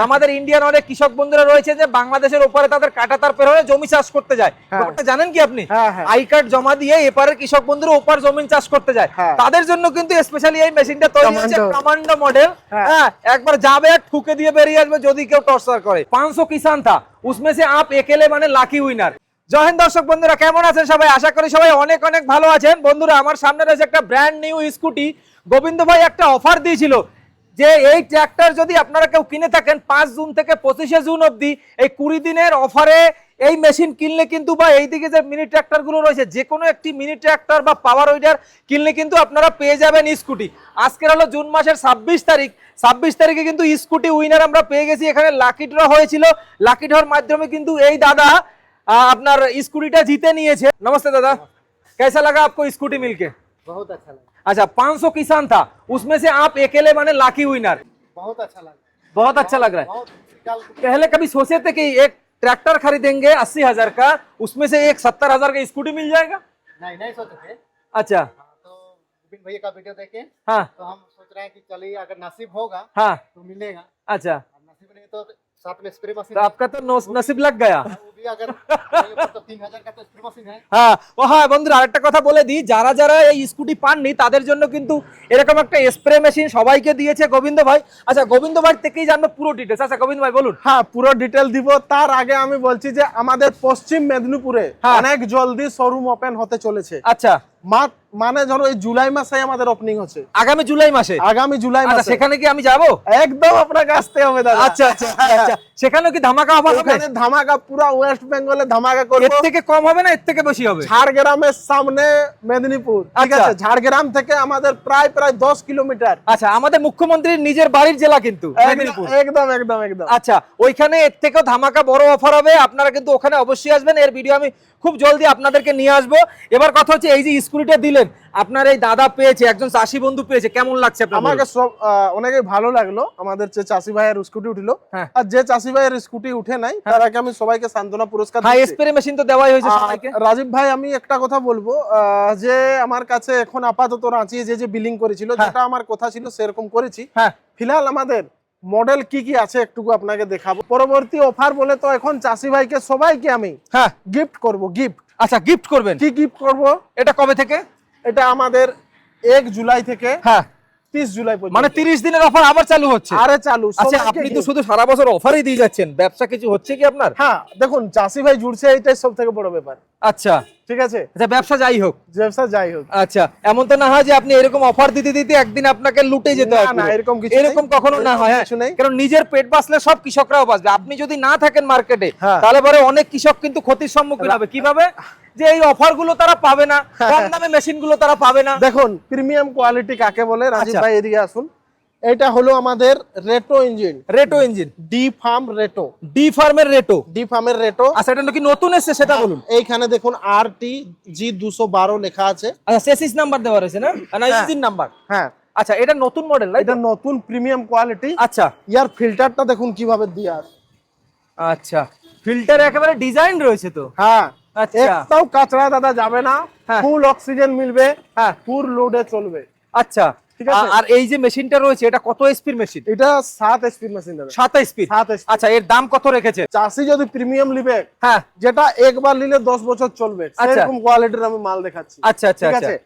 আমাদের ইন্ডিয়ান অনেক কৃষক বন্ধুরা রয়েছে যে বাংলাদেশের ওপারে তাদের কাঁটাতার পের হয়ে জমি চাষ করতে যায়। ব্যাপারটা জানেন কি আপনি? আই কার্ড জমা দিয়ে এপারের কৃষক বন্ধুরা ওপার জমি চাষ করতে যায়, তাদের জন্য কিন্তু স্পেশালি এই মেশিনটা তৈরি হচ্ছে, কমান্ডো মডেল। হ্যাঁ, একবার যাবে ঠুকে দিয়ে বেরিয়ে আসবে যদি কেউ টর্চার করে। 500 কিষান থা, उसमें से आप अकेले মানে লাকি উইনার। জয় হিন্দ দর্শক বন্ধুরা, কেমন আছেন সবাই? আশা করি সবাই অনেক অনেক ভালো আছেন। বন্ধুরা, আমার সামনে রয়েছে একটা ব্র্যান্ড নিউ স্কুটি। গোবিন্দ ভাই একটা অফার দিয়েছিল যে এই ট্র্যাক্টর যদি আপনারা কেউ কিনে থাকেন 5 জুন থেকে 25 জুন অবধি এই 20 দিনের অফারে এই মেশিন কিনলে কিন্তু, বা এইদিকে যে মিনি ট্র্যাক্টর গুলো রয়েছে, যে কোনো একটি মিনি ট্র্যাক্টর বা পাওয়ার উইডার কিনলে কিন্তু আপনারা পেয়ে যাবেন স্কুটি। আজকের হলো জুন মাসের 26 তারিখ। 26 তারিখে কিন্তু স্কুটি উইনার আমরা পেয়ে গেছি। এখানে লাকি ড্র হয়েছিল, লাকি ড্রর মাধ্যমে কিন্তু এই দাদা আপনার স্কুটিটা জিতে নিয়েছে। नमस्ते दादा, कैसा लगा आपको स्कूटी मिलके? बहुत अच्छा लगा। अच्छा, 500 किसान था, उसमें से आप अकेले माने लाकी विनर। बहुत अच्छा लगा। बहुत अच्छा लग रहा है। बहुत पहले कभी सोचे थे कि एक ट्रैक्टर खरीदेंगे 80,000 का, उसमें से एक 70,000 का स्कूटी मिल जाएगा? नहीं सोचे थे। अच्छा, तो विपिन भैया का वीडियो देखे हाँ तो हम सोच रहे हैं कि चलिए अगर नसीब होगा हाँ, तो मिलेगा, अच्छा, और नसीब नहीं तो साथ में स्प्रे मशीन तो आपका तो नसीब लग गया। वो भी अगर नहीं होगा तो 3,000 का तो स्प्रे मशीन है। হ্যাঁ, ও হ্যাঁ বন্ধুরা, আরেকটা কথা বলে দিই, যারা যারা এই স্কুটি পাননি তাদের জন্য কিন্তু এরকম একটা স্প্রে মেশিন সবাইকে দিয়েছে গোবিন্দ ভাই। আচ্ছা, গোবিন্দ ভাই থেকেই জানবো পুরো ডিটেলস। আচ্ছা গোবিন্দ ভাই বলুন। হ্যাঁ, পুরো ডিটেল দিব। তার আগে আমি বলছি যে আমাদের পশ্চিম মেদিনীপুরে অনেক জলদি শোরুম ওপেন হতে চলেছে। আচ্ছা, মানে ধরো এই জুলাই মাসে আমাদের ওপেনিং হচ্ছে, আগামী জুলাই মাসে। আগামী জুলাই আচ্ছা, মাসে। সেখানে কি আমি যাব? একদম আপনাকে আসতে হবে দাদা। আচ্ছা আচ্ছা আচ্ছা, সেখানেও কি ধামাকা অফার হবে? এখানে ধামাকা, পুরো ওয়েস্ট বেঙ্গলে ধামাকা করব। এর থেকে কম হবে না এর থেকে বেশি হবে? ঝাড়গ্রামের সামনে মেদিনীপুর, ঠিক আচ্ছা। আছে? ঝাড়গ্রাম থেকে আমাদের প্রায় 10 কিলোমিটার। আচ্ছা, আমাদের মুখ্যমন্ত্রীর নিজের বাড়ির জেলা কিন্তু মেদিনীপুর। একদম একদম একদম। আচ্ছা, ওইখানে এর থেকেও ধামাকা বড় অফার হবে, আপনারা কিন্তু ওখানে অবশ্যই আসবেন। এর ভিডিও আমি খুব জলদি আপনাদেরকে নিয়ে আসবো। এবার কথা হচ্ছে, এই যে স্কুটিটা দিলেন আপনার এই দাদা পেয়েছে, একজন চাষি বন্ধু পেয়েছে, কেমন লাগছে আপনার? আমাকে সব অনেকই ভালো লাগলো। আমাদের যে চাষি ভাইয়ের স্কুটি উঠিলো, হ্যাঁ। আর যে চাষি ভাইয়ের স্কুটি উঠে নাই তারাকে আমি সবাইকে সান্ত্বনা পুরস্কার হ্যাঁ, দিচ্ছি। স্প্রে মেশিন তো দেওয়াই হয়েছে সবাইকে। রাজীব ভাই, আমি একটা কথা বলবো, যে আমার কাছে এখন আপাতত রাঁচি যে বিলিং করেছিল, যেটা আমার কথা ছিল সেরকম করেছি। হ্যাঁ, ফিলহাল আমাদের মডেল কি কি আছে একটু আপনাকে দেখাবো। পরবর্তী অফার বলে তো এখন চাষি ভাইকে সবাইকে আমি হ্যাঁ, গিফট করব। গিফট, আচ্ছা, গিফট করবেন? কি গিফট করব? এটা কবে থেকে? এটা আমাদের 1 জুলাই থেকে হ্যাঁ, 30 জুলাই পর্যন্ত, মানে 30 দিনের অফার আবার চালু হচ্ছে। আরে চালু। আচ্ছা, সবাইকে আপনি তো gift। শুধু সারা বছর অফারই দিয়ে যাচ্ছেন, ব্যবসা কিছু হচ্ছে কি আপনার? হ্যাঁ, দেখুন চাষি ভাই জুড়ছে, এইটাই সব থেকে বড় ব্যাপার। আচ্ছা ঠিক আছে, আচ্ছা, ব্যবসা যাই হোক। ব্যবসা যাই হোক। আচ্ছা, এমন তো না হয় যে আপনি এরকম অফার দিতে দিতে একদিন আপনাকে লুটে যেতে হয়? না, এরকম কিছু এরকম নেই। কখনো না হয়। কিছু নেই। কারণ নিজের পেট বাঁচলে সব কৃষকরাও বাঁচবে। আপনি যদি না থাকেন মার্কেটে, হ্যাঁ। তাহলে পরে অনেক কৃষক কিন্তু ক্ষতির সম্মুখীন হবে। কিভাবে? যে এই অফার গুলো তারা পাবে না, কম দামে মেশিন গুলো তারা পাবে না। দেখুন প্রিমিয়াম কোয়ালিটি কাকে বলে, রাজীব আচ্ছা। ভাই এদিকে আসুন। এটা হলো আমাদের রেটো ইঞ্জিন, রেটো ইঞ্জিন, ডি ফার্ম রেটো, ডি ফার্মের রেটো। ডি ফার্মের রেটো। আচ্ছা, এটা কি নতুন এসেছে সেটা বলুন। এইখানে দেখুন RTG 212 লেখা আছে। আচ্ছা, চেসিস নাম্বার দেওয়া রয়েছে না, না ইঞ্জিন নাম্বার? হ্যাঁ, আচ্ছা, এটা নতুন মডেল, এটা নতুন প্রিমিয়াম কোয়ালিটি। আচ্ছা ইয়ার ফিল্টারটা দেখুন কিভাবে দিয়া আছে। আচ্ছা, ফিল্টার একেবারে ডিজাইন রয়েছে তো। হ্যাঁ, আচ্ছা। একটাও কাঁচড়া দাদা যাবে না, হ্যাঁ। ফুল অক্সিজেন মিলবে, হ্যাঁ, ফুল লোডে চলবে। আচ্ছা, ঠিক আছে। আর এই যে মেশিনটা রয়েছে এটা কত এসপির মেশিন? এটা 7 এসপি মেশিন দাদা। 7 এসপি। 7 এসপি। আচ্ছা, এর দাম কত রেখেছে? চাষি যদি প্রিমিয়াম নিবে, হ্যাঁ, যেটা একবার নিলে 10 বছর চলবে, আচ্ছা। সেরকম কোয়ালিটির আমি মাল দেখাচ্ছি। আচ্ছা আচ্ছা ঠিক আচ্ছা। আছে।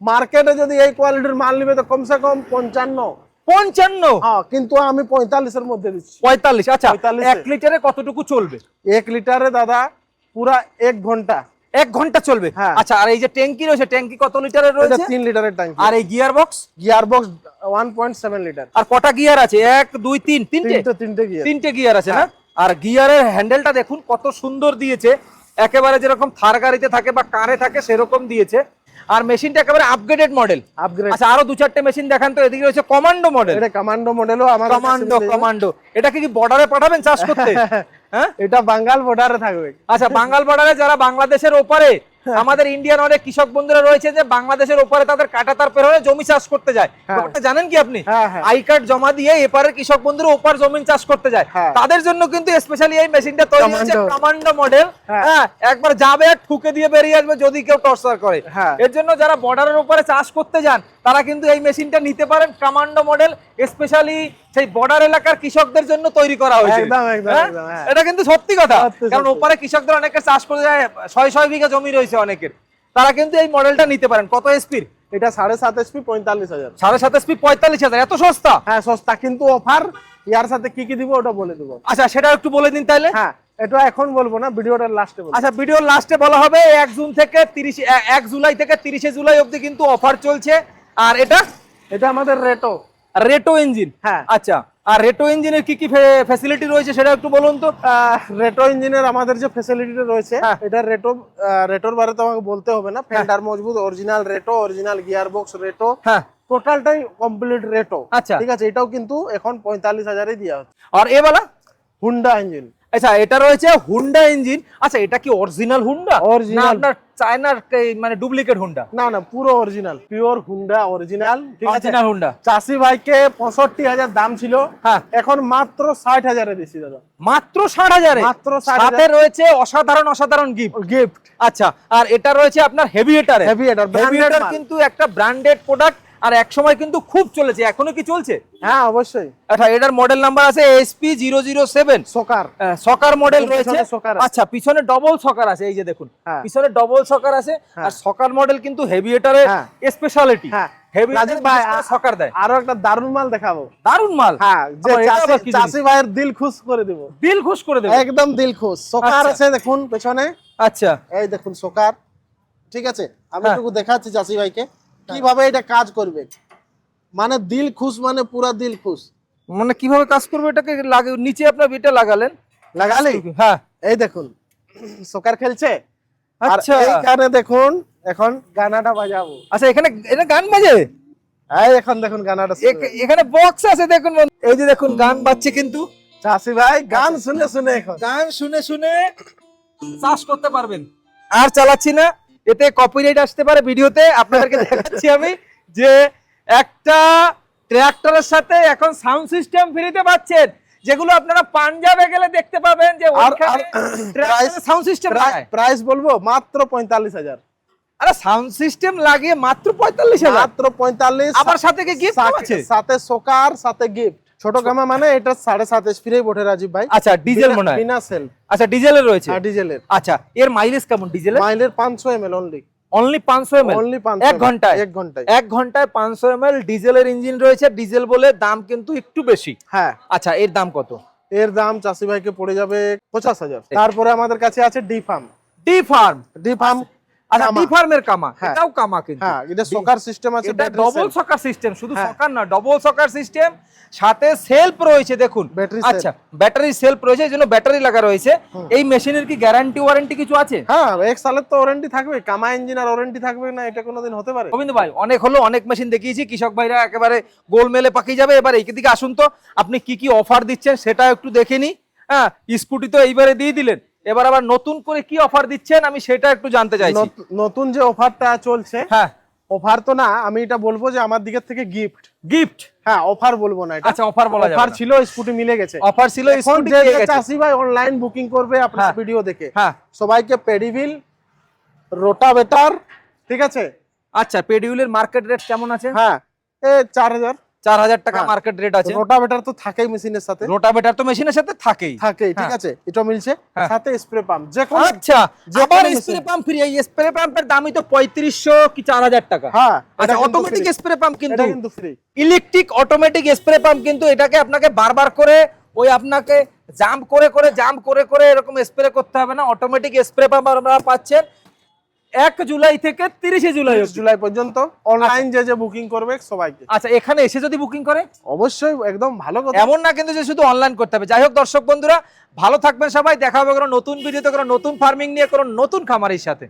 মার্কেটে যদি এই কোয়ালিটির মাল নিবে তো কমসে কম 55। 55? হ্যাঁ, কিন্তু আমি 45 এর মধ্যে দিচ্ছি। 45? আচ্ছা, 45 1 লিটারে কতটুকু চলবে? 1 লিটারে দাদা পুরা 1 ঘন্টা। 1 ঘন্টা চলবে? হ্যাঁ। আচ্ছা, আর এই যে ট্যাঙ্কি রয়েছে, ট্যাঙ্কি কত লিটারের এটা রয়েছে? 3 লিটারের ট্যাঙ্কি। আর এই গিয়ার বক্স? গিয়ার বক্স 1.7 লিটার। আর কটা গিয়ার আছে? 1 2 3 তিনটে? তিনটে গিয়ার। তিনটে গিয়ার আছে না? আর গিয়ারের হ্যান্ডেলটা দেখুন কত সুন্দর দিয়েছে, একেবারে যেরকম থার গাড়িতে থাকে বা কারে থাকে সেরকম দিয়েছে। আর মেশিনটা একেবারে আপগ্রেডেড মডেল। আপগ্রেড। আচ্ছা, আরো 2-4টে মেশিন দেখান তো। এদিকে রয়েছে কমান্ডো মডেল। এটা কমান্ডো মডেলও আমাদের কাছে কমান্ডো, মিলে যাবে। কমান্ডো। এটা কি বর্ডারে পাঠাবেন চাষ করতে? হ্যাঁ, এটা বাঙ্গাল বর্ডারে থাকবে। আচ্ছা, বাঙ্গাল বর্ডারে যারা বাংলাদেশের ওপারে আমাদের ইন্ডিয়ান অনেক কৃষক বন্ধুরা রয়েছে যে বাংলাদেশের ওপারে তাদের কাঁটাতার পের হয়ে জমি চাষ করতে যায়। ব্যাপারটা জানেন কি আপনি? আই কার্ড জমা দিয়ে এপারের কৃষক বন্ধুরা ওপার জমি চাষ করতে যায়, তাদের জন্য কিন্তু স্পেশালি এই মেশিনটা তৈরি হচ্ছে, কমান্ডো মডেল। হ্যাঁ, একবার যাবে ঠুকে দিয়ে বেরিয়ে আসবে যদি কেউ টর্চার করে। এর জন্য যারা বর্ডারের উপরে চাষ করতে যান তারা কিন্তু এই মেশিনটা নিতে পারেন, কমান্ডো মডেল, স্পেশালি সেই বর্ডার এলাকার কৃষকদের জন্য তৈরি করা হয়েছে। এটা কিন্তু সত্যি কথা, কারণ ওপারে কৃষকদের অনেকে চাষ করতে যায়, 6 বিঘা জমি রয়েছে অনেকের, তারা কিন্তু এই মডেলটা নিতে পারেন। কত এসপির? এটা 7.5 এসপি 45,000। 7.5 এসপি 45,000, এত সস্তা? হ্যাঁ সস্তা, কিন্তু অফার ইয়ার সাথে কি কি দিব ওটা বলে দেবো। আচ্ছা সেটা একটু বলে দিন তাহলে। হ্যাঁ, এটা এখন বলবো না, ভিডিওটার লাস্টে বলবো। আচ্ছা ভিডিওর লাস্টে বলা হবে। 1 জুলাই থেকে 30 জুলাই অবধি কিন্তু অফার চলছে। আর এটা আমাদের রেটো ইঞ্জিন। হ্যাঁ আচ্ছা, আর রেটো ইঞ্জিনের কি কি ফ্যাসিলিটি রয়েছে সেটা একটু বলুন তো। রেটো ইঞ্জিনের আমাদের যে ফ্যাসিলিটি রয়েছে, এটা রেটোর বারে তো আমাকে বলতে হবে না। ফেন্ডার মজবুত, অরিজিনাল রেটো, অরিজিনাল গিয়ার বক্স রেটো, টোটালটাই কমপ্লিট রেটো। আচ্ছা ঠিক আছে, এটাও কিন্তু এখন 45,000-এ দেওয়া হচ্ছে। আর এ वाला হুন্ডা ইঞ্জিন। আচ্ছা এটা রয়েছে হুন্ডা ইঞ্জিন। আচ্ছা এটা কি অরিজিনাল হুন্ডা? অরিজিনাল, আপনার চায়নার মানে ডুপ্লিকেট হুন্ডা? না না, পুরো অরিজিনাল, পিওর হুন্ডা অরিজিনাল। ঠিক আছে, অরিজিনাল হুন্ডা। চাষি ভাইকে 65,000 দাম ছিল, এখন মাত্র 60,000-এ দিছি দাদা। মাত্র 60,000-এ? মাত্র 60,000। সাথে রয়েছে অসাধারণ গিফট। আচ্ছা, আর এটা রয়েছে আপনার হেভিয়েটার কিন্তু একটা ব্র্যান্ডেড প্রোডাক্ট, আর এক সময় কিন্তু খুব চলেছে, এখনো কি চলছে? হ্যাঁ অবশ্যই। আচ্ছা এটার মডেল নাম্বার আছে SP007 সকার মডেল রয়েছে। আচ্ছা পিছনে ডবল সকার আছে, এই যে দেখুন পিছনে ডবল সকার আছে। আর সকার মডেল কিন্তু হেভিয়েটারের স্পেশালিটি। সকার দেয়। আরো একটা দারুন মাল দেখাবো। দারুন মাল? হ্যাঁ, যে চাষি ভাইয়ের দিল খুশ করে দেব। দিল খুশ করে দেব, একদম দিল খুশ। সকার আছে দেখুন পেছনে। আচ্ছা এই দেখুন সকার। ঠিক আছে, আমি একটু দেখাচ্ছি চাষি ভাইকে কিভাবে এটা কাজ করবে। মানে দিল খুশ, মানে পুরা দিল খুশ। মানে কিভাবে কাজ করবে এটাকে নিচে আপনার বিটা লাগালি? হ্যাঁ, এই দেখুন সকার খেলছে। আচ্ছা এইখানে দেখুন এখন গানাটা বাজাবো। আচ্ছা এটা গান বাজে? এই এখন দেখুন গানাটা, এখানে বক্স আছে দেখুন, এই যে দেখুন গান বাজছে কিন্তু। চাষি ভাই গান শুনে শুনে, এখন গান শুনে শুনে চাষ করতে পারবেন। আর চালাচ্ছি না, এতে কপিরাইট আসতে পারে ভিডিওতে। আপনাদেরকে দেখাচ্ছি আমি যে একটা ট্রাক্টরের সাথে এখন সাউন্ড সিস্টেম ফ্রিতে পাচ্ছেন, যেগুলো আপনারা পাঞ্জাবে গেলে দেখতে পাবেন যে ওইখানে ট্রাক্টরে সাউন্ড সিস্টেম লাগায়। প্রাইস বলবো মাত্র 45,000। আরে সাউন্ড সিস্টেম লাগিয়ে মাত্র 45,000? মাত্র 45। আবার সাথে কি গিফট আছে? সাথে সকার, সাথে গিফট। ছোট গামা মানে এটা 7.5 এসপি বটে রাজীব ভাই। আচ্ছা ডিজেল মনে হয়? বিনা সেল। আচ্ছা ডিজেলের রয়েছে? হ্যাঁ ডিজেলের। আচ্ছা এর মাইলেজ কেমন ডিজেলের? Mileage 500 ml only 500 ml? Only 500 এক ঘন্টায় 500 ml ডিজেলের ইঞ্জিন রয়েছে। ডিজেল বলে দাম কিন্তু একটু বেশি। হ্যাঁ। আচ্ছা এর দাম কত? এর দাম চাষি ভাইকে পড়ে যাবে 50,000। তারপরে আমাদের কাছে আছে ডি ফার্ম। আচ্ছা ডি ফার্মের কামা, এটাও কামা কিন্তু। হ্যাঁ, এটা সকার সিস্টেম আছে, এটা ডবল সকার সিস্টেম, শুধু সকার না ডবল সকার সিস্টেম, সাথে সেলফ রয়েছে দেখুন। আচ্ছা ব্যাটারি সেলফ রয়েছে, এজন্য ব্যাটারি লাগা রয়েছে। এই মেশিনের কি গ্যারান্টি ওয়ারেন্টি কিছু আছে? হ্যাঁ 1 সালের তো ওয়ারেন্টি থাকবে। কামা ইঞ্জিন আর ওয়ারেন্টি থাকবে না, এটা কোনোদিন হতে পারে? গোবিন্দ ভাই অনেক মেশিন দেখিয়েছি, কৃষক ভাইরা একেবারে গোলমেলে পাকিয়ে যাবে। এবার এই দিকে আসুন তো, আপনি কি কি অফার দিচ্ছেন সেটা একটু দেখে নি। হ্যাঁ স্কুটি তো এইবারে দিয়ে দিলেন, এবার আবার নতুন করে কি অফার দিচ্ছেন আমি সেটা একটু জানতে চাইছি। নতুন যে অফারটা চলছে, হ্যাঁ অফার তো না, আমি এটা বলবো যে আমার দিকের থেকে গিফট। হ্যাঁ অফার বলবো না এটা। আচ্ছা অফার বলা যাবে? অফার ছিল, স্কুটি মিলে গেছে। অফার ছিল, স্কুটি যে চাষি ভাই অনলাইন বুকিং করবে আপনার ভিডিও দেখে, সবাইকে পেডিভিল, রোটাভেটার, ঠিক আছে। আচ্ছা পেডিভিলের মার্কেট রেট কেমন আছে? হ্যাঁ এই 4,000 টাকা মার্কেট রেট আছে। রোটাভেটার তো থাকেই মেশিনের সাথে, রোটাভেটার তো মেশিনের সাথে থাকেই, ঠিক আছে। এটা মিলছে সাথে স্প্রে পাম্প, যে কোন। আচ্ছা আবার স্প্রে পাম্প ফ্রি। এই স্প্রে পাম্পের দামই তো 3500 কি 4,000 টাকা। হ্যাঁ আচ্ছা অটোমেটিক স্প্রে পাম্প কিন্তু free, electric automatic spray pump কিন্তু। এটাকে আপনাকে বারবার করে আপনাকে জাম্প করে এরকম স্প্রে করতে হবে না। অটোমেটিক স্প্রে পাম্প আপনারা পাচ্ছেন 1 জুলাই থেকে 30 জুলাই পর্যন্ত অনলাইন যে বুকিং করবে সবাইকে। আচ্ছা এখানে এসে যদি বুকিং করে? অবশ্যই, একদম ভালো কথা। এমন না কিন্তু যে শুধু অনলাইন করতে হবে। যাই হোক দর্শক বন্ধুরা, ভালো থাকবেন সবাই। দেখা হবে কোনো নতুন ভিডিওতে, কোনো নতুন ফার্মিং নিয়ে, কোনো নতুন খামারের সাথে।